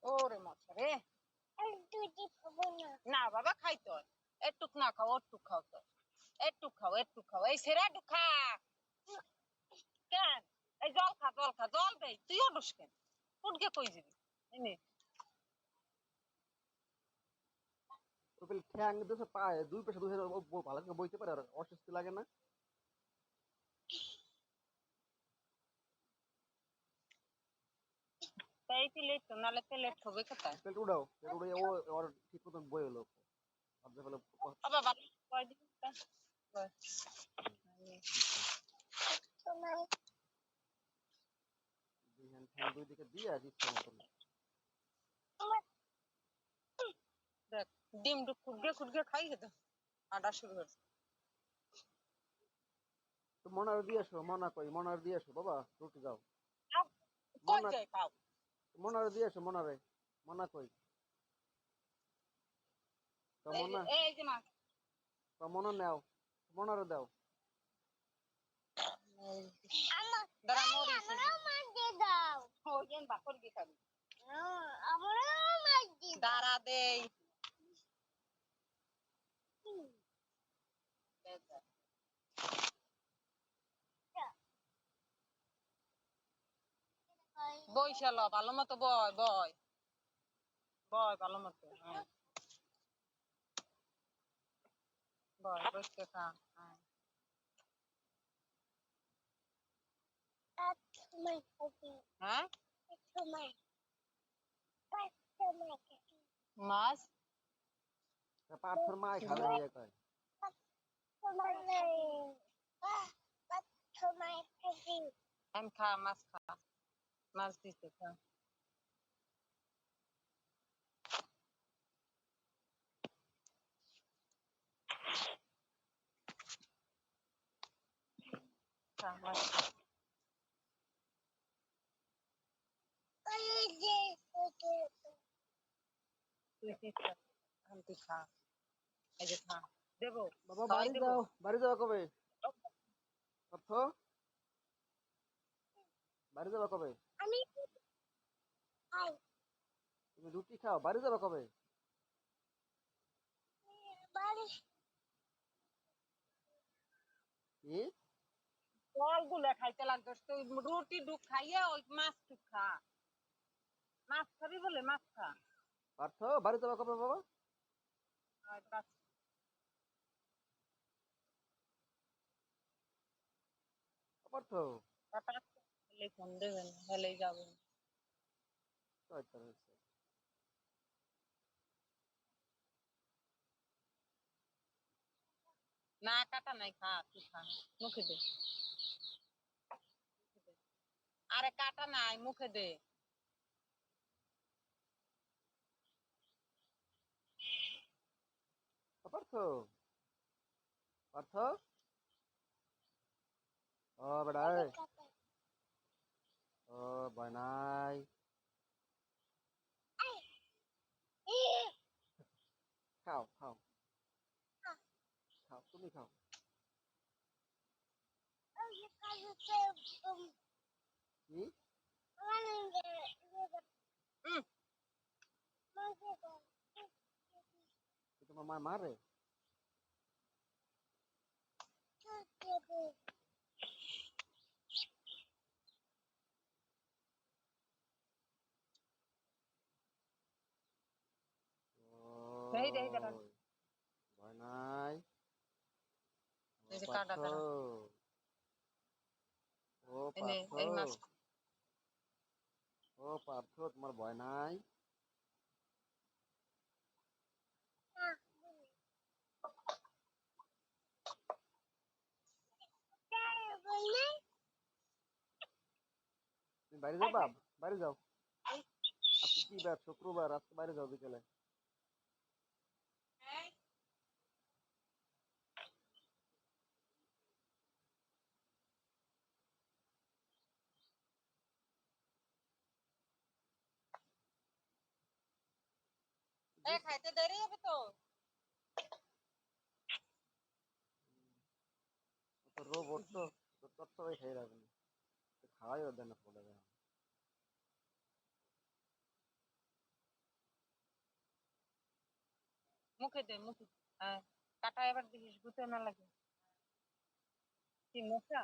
ওরে মশা রে, না বাবা খাইতে হয়, একটুক না খাও ওটুক খাও, তো একটুক খাও একটুক খাও, এই সেরা একটু খা। কেন? এই জল খা জল খা, জল দেই, তুইও ডুস কেন? উঠকে কই যাবি? এনে ঠ্যাং দিয়েছে পায়ে, দুই পাশে দুই হাজার ভালো করে বইতে পারে, আর অস্বস্তি লাগে না? তাই তুই লেট তো, নাহলে তো লেট হবে কোথায়? পেট উঠাও, পেট উঠে ও ওর ঠিক মতন বই হলো। আর যে বলে বাবা বাবা কয় দিন দুই হ্যান্ড ঠ্যাং দুই দিকে দিয়ে আর ইচ্ছা মতন। দেখ ডিম ডুক খুটগে খুটগে খাই খেতে আডা শুরু হয়েছে। তো মনার দিয়ে আসো, মনা কই, মনার দিয়ে আসো বাবা, রুটি যাও। কই মনা, যায় পাও? মনারে দিয়ে আসো, মনারে, মনা কই, তো মনা, এই যে মা, তো মনা নাও, মনারে দাও। দাঁড়া মরিস দাও, ওই যে বাকর দিয়ে খাবি, দাঁড়া দেই। বইসাল ভালো মতো, বয় বয় বয় ভালো মতো, হ্যাঁ বয় বসতে খা। হ্যাঁ হ্যাঁ মাছ পাথর মায় খাবে ইয়ে কয়। আমি খা, মাছ খা, মাছ দিতে খা। খা মাছ খা। তুই কি খা, তুই খা, এই যে খা, দেবো বাবা খাওয়াই বাড়ি দেবো। যাও, বাড়ি যাও কবে? অর্থ, বাড়ি যাবা কবে? তুমি রুটি খাও, বাড়ি যাবা কবে? কি? ফল গুলো খাইতে লাগতো, তুই রুটি ডুক খাইয়ে ওই মাছ টুক খা, মাছ খাবি বলে মাছ খা। অর্থ, বাড়ি যাবা কবে বাবা? আর মাছ অর্থ, কাটা হেলে ফোন দেবেন, হেলেই যাবেন। শয়তান হয়েছে। না কাটা নাই, খা তুই খা, মুখে দে, আরে কাটা নাই মুখে দে। অর্থ, অর্থ, ও বেটা, ও ভয় নাই, খাও খাও খাও, তুমি খাও। কি? তোমার মা মারে? এই দে দাঁড়া, ও ভয় নাই, ও এই যে পার্থ, কাটা দাঁড়া, ও এনে পার্থ, এই মাছ ও পার্থ, তোমার ভয় নাই? তুমি বাইরে যাও বাপ, বাইরে যাও। আজকে কি বার? শুক্রবার, আজকে বাইরে যাও বিকেলে। খাইতে দেরি হবে তো। তো রোবট তো, তত্ত্বই খেয়ে রাখবেন, খাওয়াই ওদের না পড়ে। মুখে দে মুখে দে। হ্যাঁ কাটা এবার দিস গুতে না লাগে কি মশা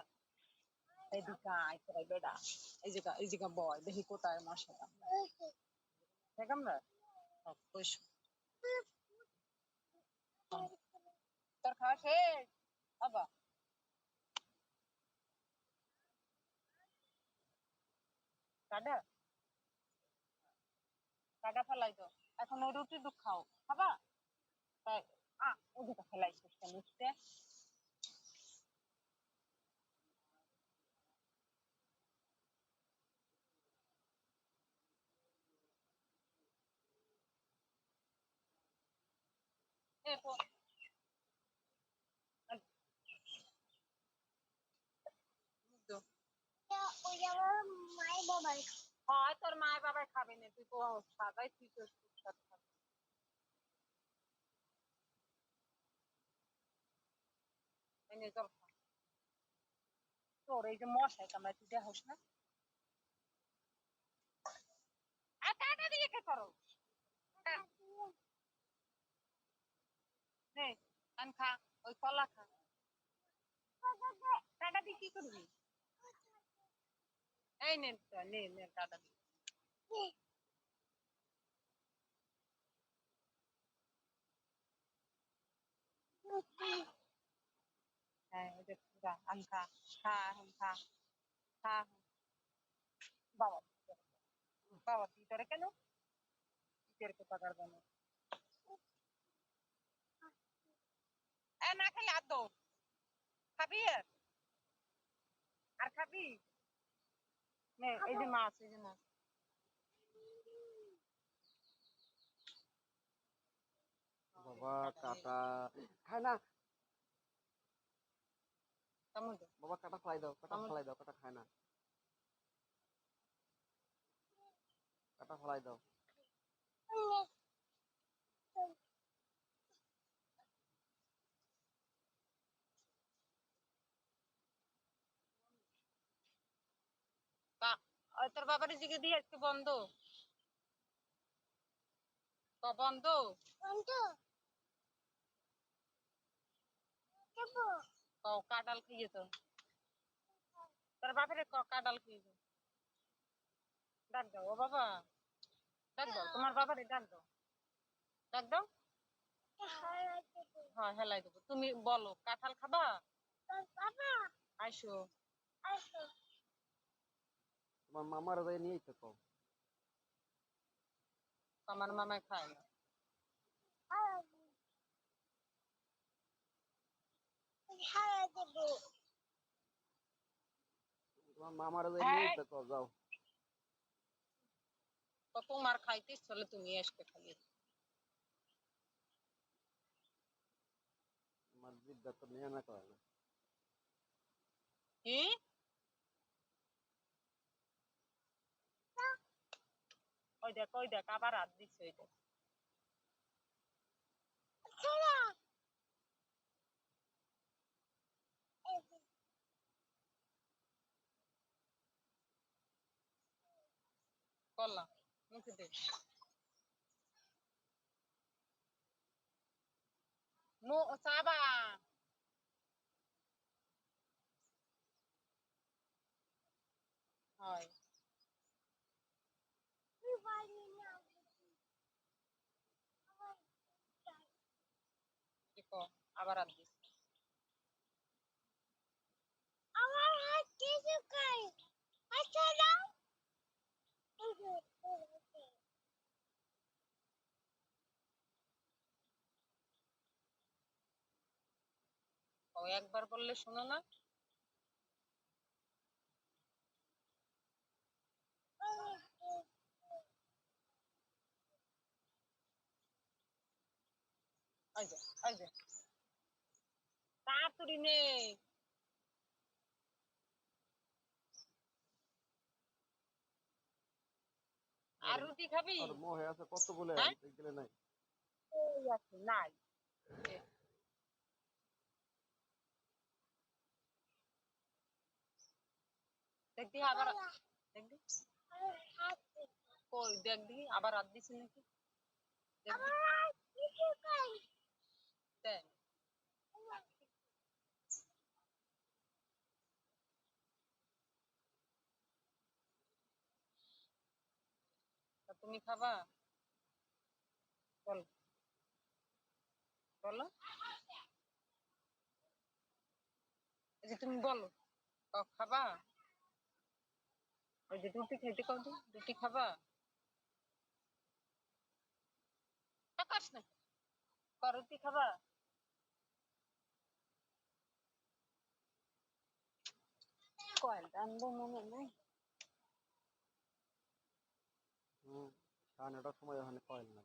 এদিকে আয় তোরা বেটা এই জায়গা বয় দেখি কোথায় মশাটা দেখ আমরা বস তোর খাওয়া শেষ বাবা কাটা কাটা ফেলাই তো এখন ওই রুটি দুধ খাও খাবা তাই ওদিকে ফেলাইছিস কেন নিচে এ তো হয় তোর মায়ের বাবাই খাবে না তুই তো সাদাই তুই তো সাথে খাবি এনে তোর তোর এই যে মশাই কামড়ায় তুই দেখোস না আর কাটা দিয়ে কে করো নে আন খা ওই কলা খা কাটা দিয়ে কি করবি এই নে নে নে কাটা দিয়ে হ্যাঁ ওই যে খা আন খা খা এখন খা খা বাবা বাবা তুই তোরে কেন তুই কে পাকার বানো এ না খেলে আর দো খাবি আর খাবি নে এই যে মাছ এই যে মাছ বাবা কাটা খায় না কেমন বাবা কাটা ফেলাই দাও কাটা ফেলাই দাও কাটা খায় না কাটা ফেলাই দাও তোর বাবার দিকে দিয়ে আজকে বন্ধ বন্ধ কাঁঠাল খেয়ে তো তোর বাপের কাঁঠাল খেয়ে ডাক দাও ও বাবা ডাক দাও তোমার বাবারে ডাক দাও ডাক দাও হ্যাঁ হেলাই দেবো তুমি বলো কাঁঠাল খাবা আইসো তোমার মামার যাই নিয়ে তো আমার মামায় খায় না তোমার মামার যাই নিয়ে তো যাও তো তোমার খাইতে চলে তুমি আজকে খাইয়ে আমার জিদ্দা তো নিয়ে না করে না কি ওই দেখ আবার হাত দিচ্ছে ওই দেখ কলা মুখে দে নো চাবা হয় দেখো আবার হাত দিচ্ছে ও একবার বললে শোনো না ওই যে ওই যে তাড়াতাড়ি নেই আর রুটি খাবি আর মোহে আছে কত বলে হ্যাঁ গেলে নাই এই আছে নাই দেখবি আবার দেখবি কই দেখবি আবার হাত দিছি নাকি দেন। তা তুমি খাবা? বলো বলো, এই যে তুমি বলো খাবা? ওই যে রুটি খাইতে কও তো, রুটি খাবা? আকাশ না রুটি খাবা? কয়েলটা আনবো মনে নাই। 9:30টার সময় ওখানে কয়েল না।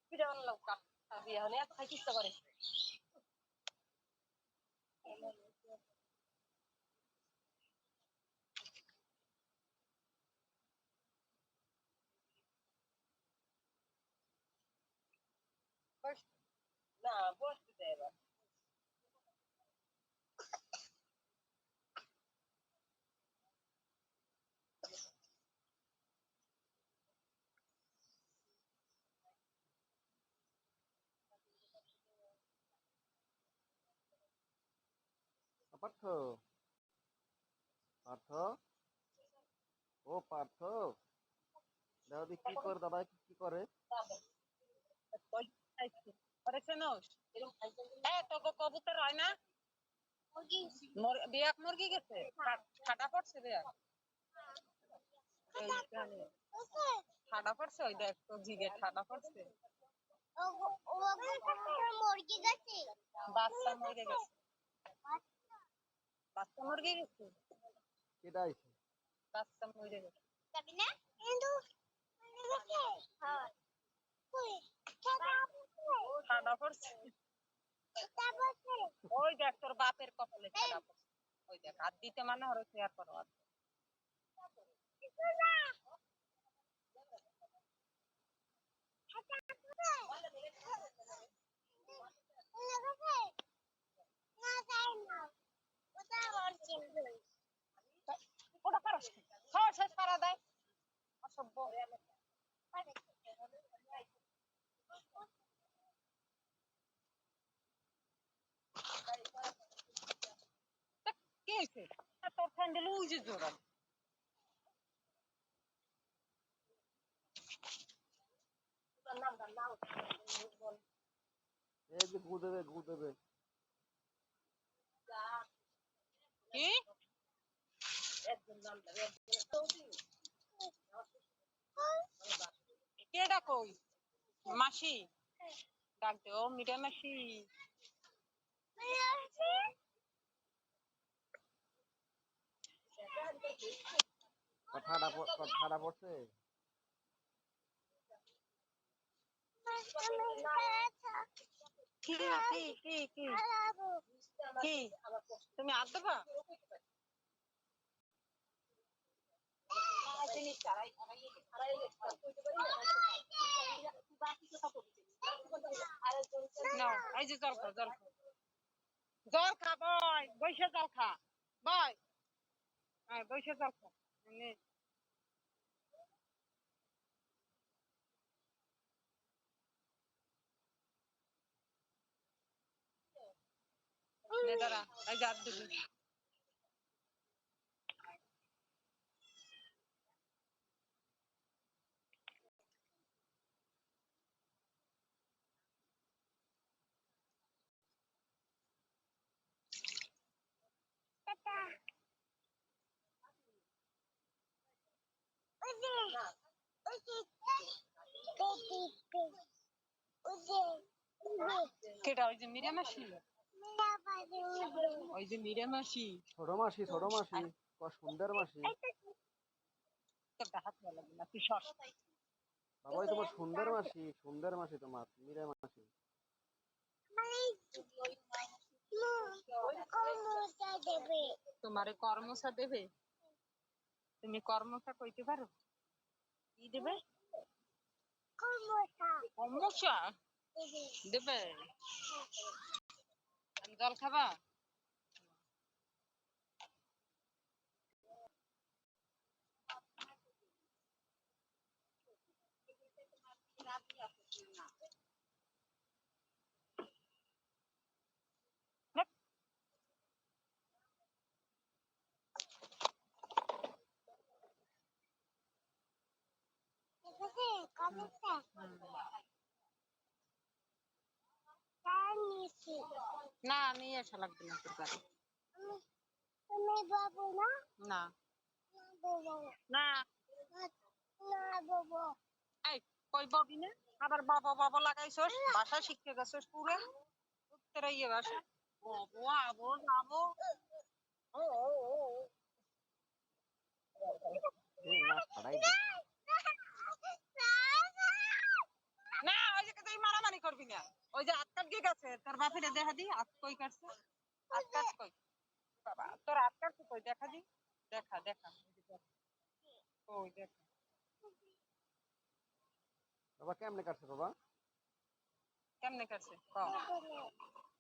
পিঠা বানালাম বিয়া হলে এত খাইতে ইচ্ছা করে। না বসতে দেয় এবার। পার্থ, পার্থ, ও পার্থ, দাদি কি করে? দাদা কি করে? কবুতর হয় না, বিয়াক মুরগি গেছে, ঠাডা পড়ছে বিয়াক, ঠাডা পড়ছে, ওই দেখ তো জিগে ঠাডা পড়ছে, বাচ্চা মরে গেছে, বাচ্চা মুরগি গেছে, কেডা আইছে? বাচ্চা মরে গেছে। ঠাডা পড়ছে, ওই দেখ তোর বাপের কপালে ঠাডা পড়ছে, ওই দেখ হাত দিতে মানে হলো শেয়ার করো। ওটা পারস খাওয়া শেষ করা দেয় অসভ্য। কি হয়েছে তোর স্যান্ডেল ওই যে জোড়া, এই যে গু দেবে, গু দেবে। কি কে ডাকো? মাসি ডাকতে, ও মিঠা মাসি। ঠাডা পড়ছে। কি কি কি কি কি তুমি হাত দেবা? নাও, এই যে জল খা, জল খা, জল খা বয়, বৈশা জল খা বয়, হ্যাঁ বৈশা জল খা। দাঁড়া, এই যে হাত দিবি। কেটা ওই যে মিরে মাসি, ওই যে মিরে মাসি, ছোট মাসি, ছোট মাসি, সুন্দর মাসি। তোরটা হাত লাগবে না, তুই সর। বাবাই তোমার সুন্দর মাসি, সুন্দর মাসি তোমার, মীরা মাসি। তোমারে কর্মসা দেবে, তুমি কর্মসা কইতে পারো কি দেবে? মশা দেবে জল খাবা না নিয়ে আসা লাগবে না তোর কাছে না না এই কই ববি না আবার বাবা বাবা লাগাইছস ভাষা শিখতে গেছস পুরো উত্তরে ইয়ে ভাষা বাবু আবো যাবো ও ও ও না ছাড়াই দে। না ওই যে তুই মারামারি করবি না ওই যে আটকাট গিয়ে গেছে তোর বাপেরে দেখা দি আট কই কাটছে আটকাট কই বাবা তোর আটকাট কই দেখা দি দেখা দেখা ওই দেখা বাবা কেমনে কাটছে বাবা? কেমনে কাটছে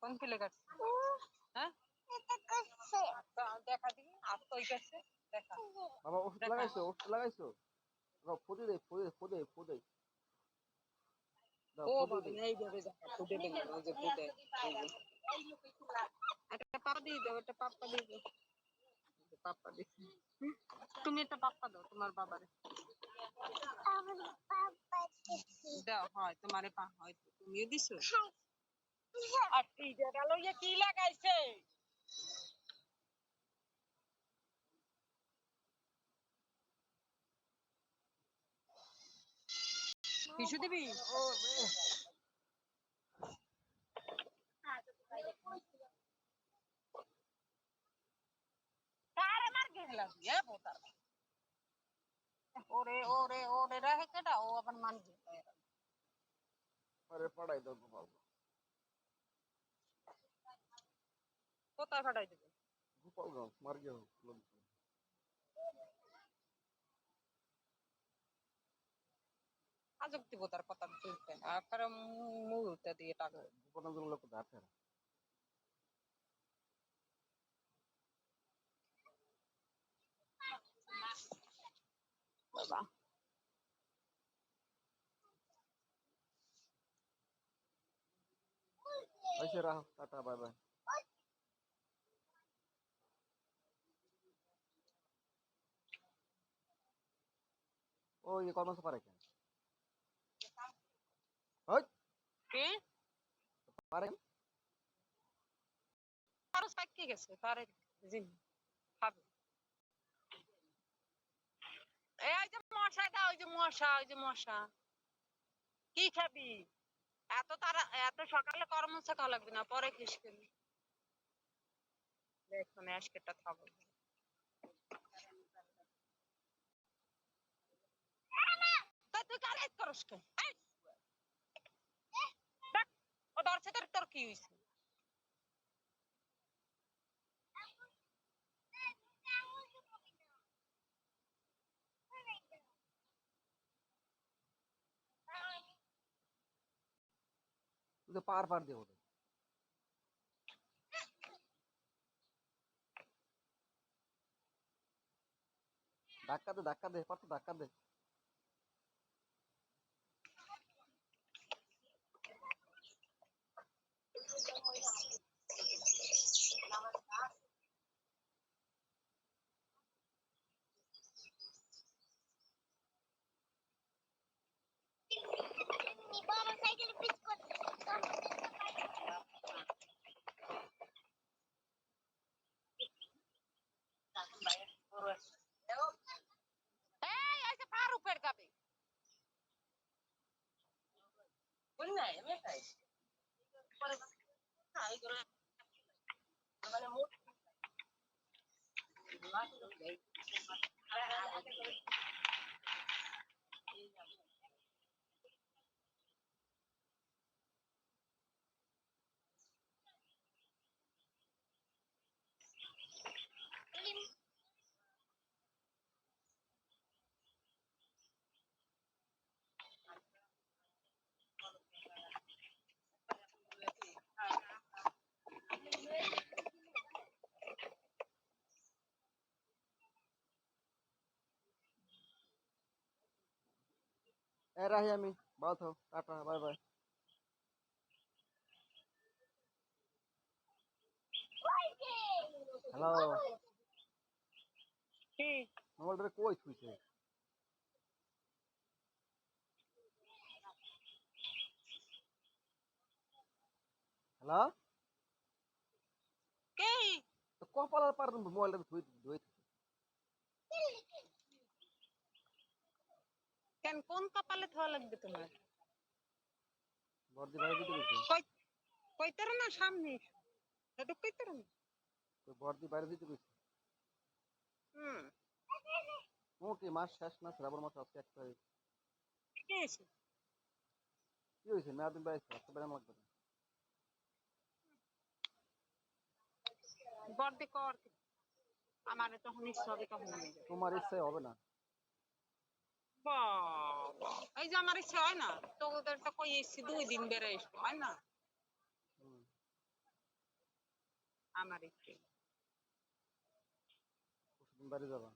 কোন ফিলে কাটছে হ্যাঁ দেখা দি আট কই কাটছে দেখা বাবা ওষুধ লাগাইছো? ওষুধ লাগাইছো? বাবা ফুদে দে ফুদে ফুদে ফুদে দাও ও ফুদে বাবা দে। এই ভাবে দেখা ফুটে দিন ওই যে ফুটে একটা পাপা দিয়ে দাও একটা পাপ্পা দিয়ে দাও পাপ্পা দিচ্ছি তুমি একটা পাপ্পা দাও তোমার বাবারে দাও হয় তোমারে পা হয় তুমিও দিছো আর টিজা গেল ইয়ে কি লাগাইছে টিস্যু দিবি ও রে। কারে মার গেলা এ বোতার ওরে ওরে ওরে রাহে কেডা ও আবার মান আরে পড়াই দাও বাবা। কোথায় ফাটাই দিবে গোপালগঞ্জ মার গিয়ে আজব দিব তার কথা চলতে আর মুহূর্তে দিয়ে টাকা গোপালগঞ্জ লোক আছে। বাবা ऐसे रहो टाटा बाय बाय। ओ ये कौन सा पार्क है? ओए কি पार्क আরো সাইকে গেছে তারে জিন খাবে এই যে মশা দা ওই যে মশা ওই যে মশা কি খাবি এত তারা এত সকালে কর্মসা খাওয়া লাগবে না পরে খিস খেলি দেখো আজকেটা খাবো তা তুই কারে করস কে এই, দেখ, ও ধরছে তোর কি হইছে तुझे पार पार दे होते धक्का दे पर तो धक्का दे। এই আইছে পার উপর গাবে কোন না এমে খাই পরে খাই করে মানে মোট রাহি আমি, ভালো থাও, টাটা, বাই বাই। হ্যালো, কি মোবাইলটা কই থুইছে? হ্যালো, কে তো কপালের পার মোবাইলটা ধুই ধুই। কেন কোন কপালে থোয়া লাগবে তোমার? বর্দি বাইরে দিতে কইছে। কই কইতার না সামনে এটা কইতার না। তো বর্দি বাইরে দিতে কইছে। হুম ও কি মাস শেষ না, শ্রাবণ মাস আজকে 1 তারিখ। কি হয়েছে? কি হয়েছে? মেয়াদিন বাইছে, আজকে বেড়ানো লাগবে না। বর্দি কর আমার তখন ইচ্ছা হবে তখন আমি যাবো। তোমার ইচ্ছাই হবে না। বাবা এই যে আমার ইচ্ছা হয় না তো ওদের তো কই এসছি 2 দিন বেড়ে এসবো হয় না হুম, আমার ইচ্ছে। পরশুদিন বাড়ি যাবা?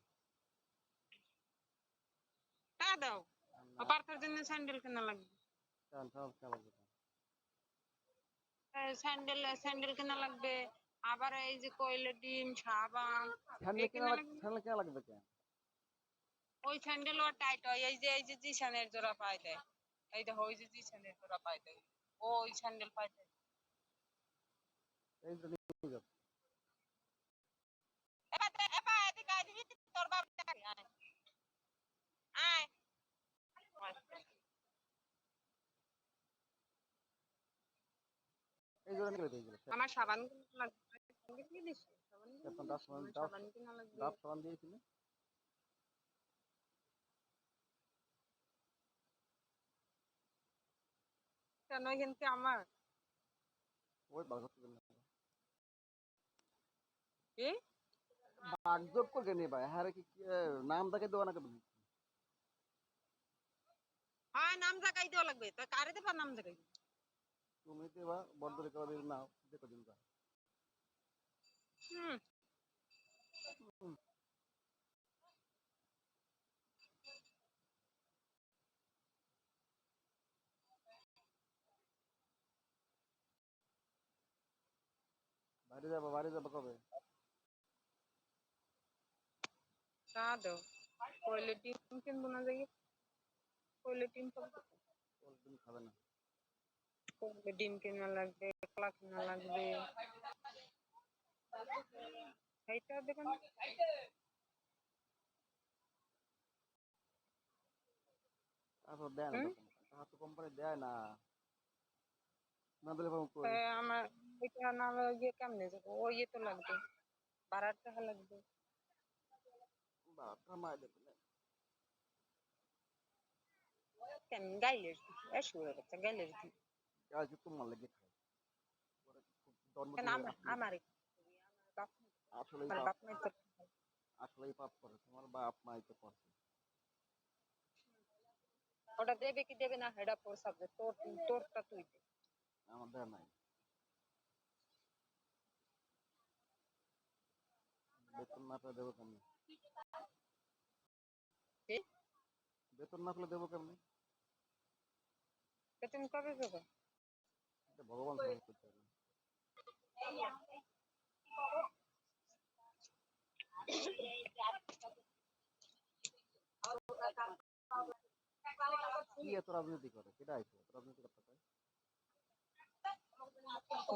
তা দাও না, পার্থের জন্য স্যান্ডেল কেনা লাগবে। কেন কেন লাগবে কেন? স্যান্ডেল স্যান্ডেল কেনা লাগবে আবার এই যে কইলে ডিম সাবান স্যান্ডেল এই কেনা কেনা লাগবে, লাগবে। স্যান্ডেল কেনা লাগবে কেন? ওই স্যান্ডেল ও টাইট হয় এই যে জিসানের জোড়া পাই দেয় এই দেখো ওই যে জিসানের জোড়া পাই দেয় ওই স্যান্ডেল পাই দেয়। এই তো নিয়ে যাবো। এবার এদিকে আয় দিবি তোর বাবা আয় আয় এই জন্য নিয়ে যাবো, এইগুলো। আমার সাবান কিনা লাগবে সাবান কিনে দিস সাবান কিনে আপনার দিস আমার সাবান কিনা লাগবে। ডাব সাবান দিয়েছিলে? কেন কিন্তু আমার ওই বাঘ করতে না। কি বাগদপ করে নেই ভাই, হ্যাঁ কি নাম দেখে দেওয়া না কেন? হ্যাঁ নাম জায়গায় দেওয়া লাগবে তা কারে দেবা নাম জায়গায়। তুমি দেবা, বর্দরে কেবা দিন নাও, দেখো দিন যা। হুম বাড়ি যাবো কবে? তা দাও কইলে ডিম কিনবো না যাই কইলে ডিম পাবো তুমি খাবে না? কইলে ডিম কিনা লাগবে কলা কিনা লাগবে এইটা দেখুন তারপর দেয় না হুম তখন, তার তো কোম্পানি দেয় না, না দিলে পাবো কই? আমার এটা না গিয়ে কেমনে যাবো ওই ইয়ে তো লাগবে ভাড়ার টাকা লাগবে। বাবা মায় দেবে না। কেন গাইলের এসে হয়ে গেছে গাইলের কি আজ তোমার লেগে খাই, জন্ম কেন থেকে আমার আপনি আমার বাপ আসলেই আমার পাপ, বাপ নাই তো আসলেই পাপ করে, তোমার বাপ মাই তো করছে। ওটা দেবে কি দেবে না হেডা পর সাবজেক্ট তোরটা তুই দে। আমার দেয় নাই, বেতন না পেলে দেবো কেমনি? কি বেতন না পেলে দেবো কেমনি? তা তুমি কবে যাবে এটা ভগবান সহায় করতে পারে। কি এত রাজনীতি করে, কেটা আইছে এত রাজনীতি করতে পারে?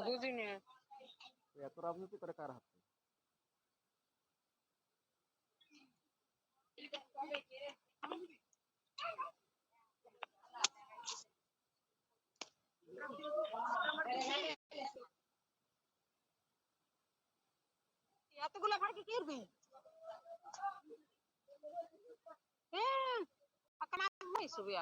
বুঝিনি এত রাজনীতি করে কার হাতে? এতগুলো ভাই কি করবি হ্যাঁ আকামা মই ছবি